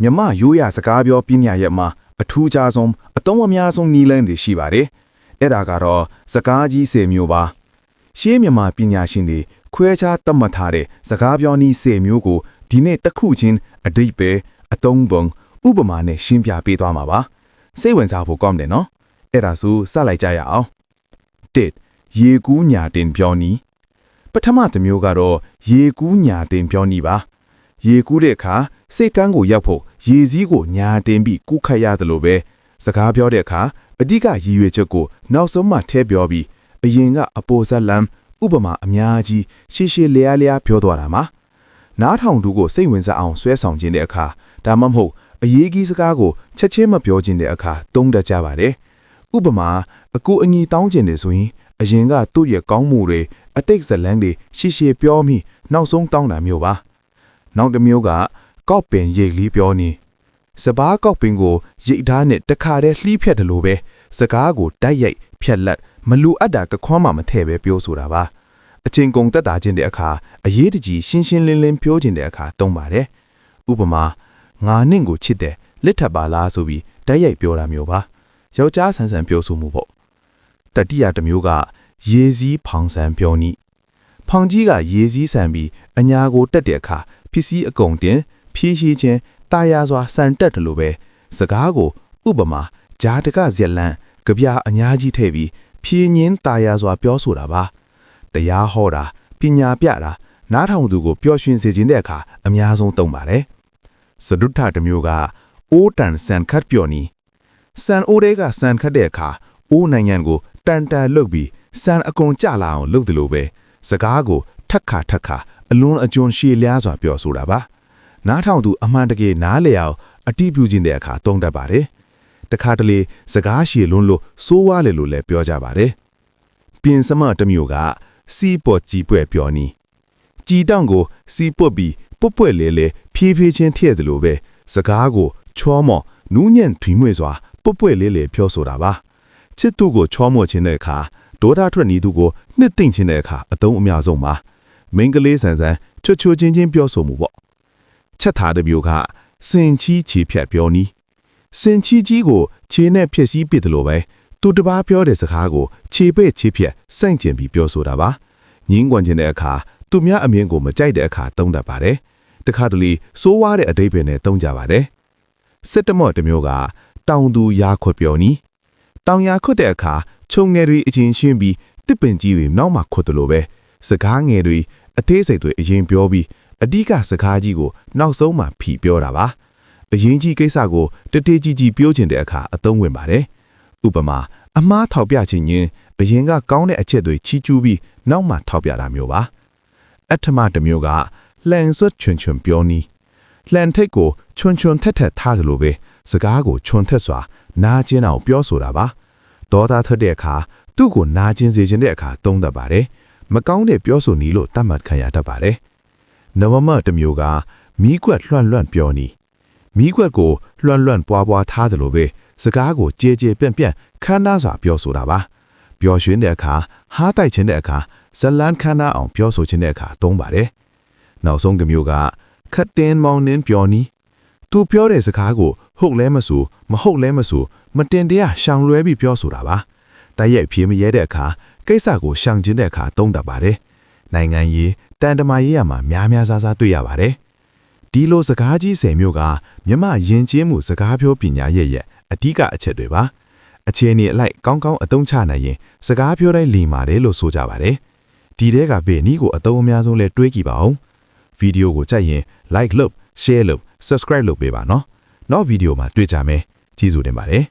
မြမရိုးရစကားပြောပညာရဲ့မှာအထူးခြားဆုံးအတုံးအများဆုံးနီးလန်းတွေရှိပါတယ်။အဲ့ဒါကတော့စကားကြီး10မျိုးပါ။ရှေးမြမပညာရှင်တွေခွဲခြားသတ်မှတ်ထားတဲ့စကားပြောနည်း10မျိုးကိုဒီနေ့တစ်ခုချင်းအဓိပ္ပာယ်အတုံးပုံဥပမာနဲ့ရှင်းပြပေးသွားမှာပါ။စိတ်ဝင်စားဖို့ကောင်းတယ်နော်။အဲ့ဒါဆိုစလိုက်ကြရအောင်။1ရေကူးညာတင်ပြောနည်းပထမတစ်မျိုးကတော့ရေကူးညာတင်ပြောနည်းပါ။ရေကူးတဲ့အခါစိတ်ကန်းကိုရောက်ဖို့ရေစည်းကိုညာတင်ပြီးကူးခတ်ရတယ်လို့ပဲစကားပြောတဲ့အခါအဓိကရည်ရွယ်ချက်ကိုနောက်ဆုံးမှထည့်ပြောပြီးအရင်ကအပေါ်ဇက်လန်ဥပမာအများကြီးရှေ့ရှေ့လျားလျားပြောသွားတာမှာနားထောင်သူကိုစိတ်ဝင်စားအောင်ဆွဲဆောင်ခြင်းတဲ့အခါဒါမှမဟုတ်အရေးကြီးစကားကိုချက်ချင်းမပြောခြင်းတဲ့အခါသုံးတတ်ကြပါတယ်ဥပမာအကူအညီတောင်းခြင်းတွေဆိုရင်အရင်ကသူ့ရဲ့ကောင်းမှုတွေအတိတ်ဇလန်းတွေရှေ့ရှေ့ပြောပြီးနောက်ဆုံးတောင်းတာမျိုးပါနောက်တစ်မျိုးကကောက်ပင်ရိတ်လေးပြောနေစပားကောက်ပင်ကိုရိတ်ဓာတ်နဲ့တခါတည်းလှီးဖြတ်တယ်လို့ပဲစကားကိုတိုက်ရိုက်ဖြတ်လက်မလူအပ်တာကခွန်းမှမထည့်ပဲပြောဆိုတာပါအချင်းကုန်တက်တာခြင်းတဲ့အခါအရေးတကြီးရှင်းရှင်းလင်းလင်းပြောခြင်းတဲ့အခါသုံးပါတယ်ဥပမာငါနင့်ကိုချစ်တယ်လက်ထပ်ပါလားဆိုပြီးတိုက်ရိုက်ပြောတာမျိုးပါယောက်ျားဆန်းဆန်းပြောဆိုမှုပေါ့တတိယတစ်မျိုးကရေစည်းဖောင်ဆန်းပြောနည်းဖောင်ကြီးကရေစည်းဆန်ပြီးအညာကိုတက်တဲ့အခါပစ္စည်းအကုန်တင်ဖြည့်ရှိခြင်းတာယာစွာစံတက်တယ်လို့ပဲစကားကိုဥပမာဂျာတကဇက်လန်ကြပြအများကြီးထည့်ပြီးဖြည့်ညင်းတာယာစွာပြောဆိုတာပါတရားဟောတာပညာပြတာနားထောင်သူကိုပျော်ရွှင်စေခြင်းတဲ့အခါအများဆုံးသုံးပါတယ်စဒုထတစ်မျိုးကအိုးတန်ဆန်ခတ်ပြောနည်းဆန်အိုးတွေကဆန်ခတ်တဲ့အခါအိုးနိုင်ငံကိုတန်တန်လှုပ်ပြီးဆန်အကုန်ကျလာအောင်လုပ်တယ်လို့ပဲစကားကိုထက်ခါအလွန်အကျွံရှည်လျားစွာပြောဆိုတာပါနားထောင်သူအမှန်တကယ်နားလည်အောင်အတိပြုခြင်းတဲ့အခါသုံးတတ်ပါတယ်တခါတလေစကားရှည်လွန်းလို့စိုးဝါလေလို့လည်းပြောကြပါတယ်ပြင်စမတစ်မျိုးကစီပေါ်ကြီးပွဲပြောနည်းကြည်တောင့်ကိုစီပွတ်ပြီးပွက်လေဖြည်းဖြည်းချင်းထည့်တယ်လို့ပဲစကားကိုချောမော့နူးညံ့ထွေးမွေ့စွာပွက်လေပြောဆိုတာပါချစ်သူကိုချောမော့ခြင်းတဲ့အခါဒေါသထွက်နေသူကိုနှစ်သိမ့်ခြင်းတဲ့အခါအသုံးအများဆုံးပါမိန်းကလေးဆန်ဆန်ချွတ်ချင်းပြောဆိုမှုပေါ့ချက်ထားတဲ့မျိုးကစင်ချီချီဖြတ်ပြောနည်းစင်ချီကြီးကိုခြေနဲ့ဖြည့်စည်းပစ်တယ်လို့ပဲသူတပားပြောတဲ့စကားကိုခြေပဲ့ခြေဖြတ်စိုင့်ကျင်ပြီးပြောဆိုတာပါငင်းကွန်ခြင်းတဲ့အခါသူများအမြင်ကိုမကြိုက်တဲ့အခါသုံးတတ်ပါတယ်တခါတလေစိုးဝါတဲ့အဓိပ္ပာယ်နဲ့သုံးကြပါတယ်စစ်တမော့တစ်မျိုးကတောင်သူရာခွတ်ပြောနည်းတောင်ရာခွတ်တဲ့အခါခြုံငယ်တွေအချင်းရှင်းပြီးတစ်ပင်ကြီးတွေနောက်မှခွတ်တယ်လို့ပဲစကားငယ်တွေအသေးစိတ်တွေအရင်ပြောပြီးအဓိကစကားကြီးကိုနောက်ဆုံးမှဖြီပြောတာပါအရင်ကြီးကိစ္စကိုတတေးကြီးပြောချင်တဲ့အခါအသုံးဝင်ပါတယ်ဥပမာအမားထောက်ပြခြင်းချင်းအရင်ကကောင်းတဲ့အချက်တွေချီးကျူးပြီးနောက်မှထောက်ပြတာမျိုးပါအထမတစ်မျိုးကလှန်စွတ်ချွန်ပြောနည်းလှန်ထိတ်ကိုချွန်ထက်ထားတယ်လို့ပဲစကားကိုချွန်ထက်စွာနားကျင်းအောင်ပြောဆိုတာပါဒေါသထွက်တဲ့အခါသူ့ကိုနားကျင်းစေခြင်းတဲ့အခါသုံးတတ်ပါတယ်မကောင်းတဲ့ပြောဆိုနည်းလို့သတ်မှတ်ခံရတတ်ပါတယ်နဝမတစ်မျိုးကမီးကွက်လွှန့်ပြောနည်းမီးကွက်ကိုလွှန့်ပွားထားတယ်လို့ပဲစကားကိုကြေပြန့်ခမ်းနားစွာပြောဆိုတာပါပျော်ရွှင်တဲ့အခါဟားတိုက်ခြင်းတဲ့အခါဇလန်းခမ်းနားအောင်ပြောဆိုခြင်းတဲ့အခါသုံးပါတယ်နောက်ဆုံးတစ်မျိုးကခတ်တင်မောင်းနှင်းပြောနည်းသူပြောတဲ့စကားကိုဟုတ်လဲမဆိုမဟုတ်လဲမဆိုမတင်တရားရှောင်လွဲပြီးပြောဆိုတာပါတိုက်ရိုက်ဖြေမရဲတဲ့အခါကိစ္စကိုရှောင်ခြင်းတဲ့အခါသုံးတတ်ပါတယ်နိုင်ငံရေးတန်တမာရေးရမှာများစားတွေ့ရပါတယ်ဒီလိုစကားကြီး10မျိုးကမြမယဉ်ကျေးမှုစကားပြောပညာရဲ့အဓိကအချက်တွေပါအခြေအနေအလိုက်ကောင်းအသုံးချနိုင်ရင်စကားပြောတိုင်းလီမာတယ်လို့ဆိုကြပါတယ်ဒီတဲကဗေနီးကိုအသုံးအများဆုံးလဲတွေးကြည့်ပါဦးဗီဒီယိုကိုကြိုက်ရင် like လုပ် share လုပ် subscribe လုပ်ပေးပါနော်နောက်ဗီဒီယိုမှာတွေ့ကြမယ်ကျေးဇူးတင်ပါတယ်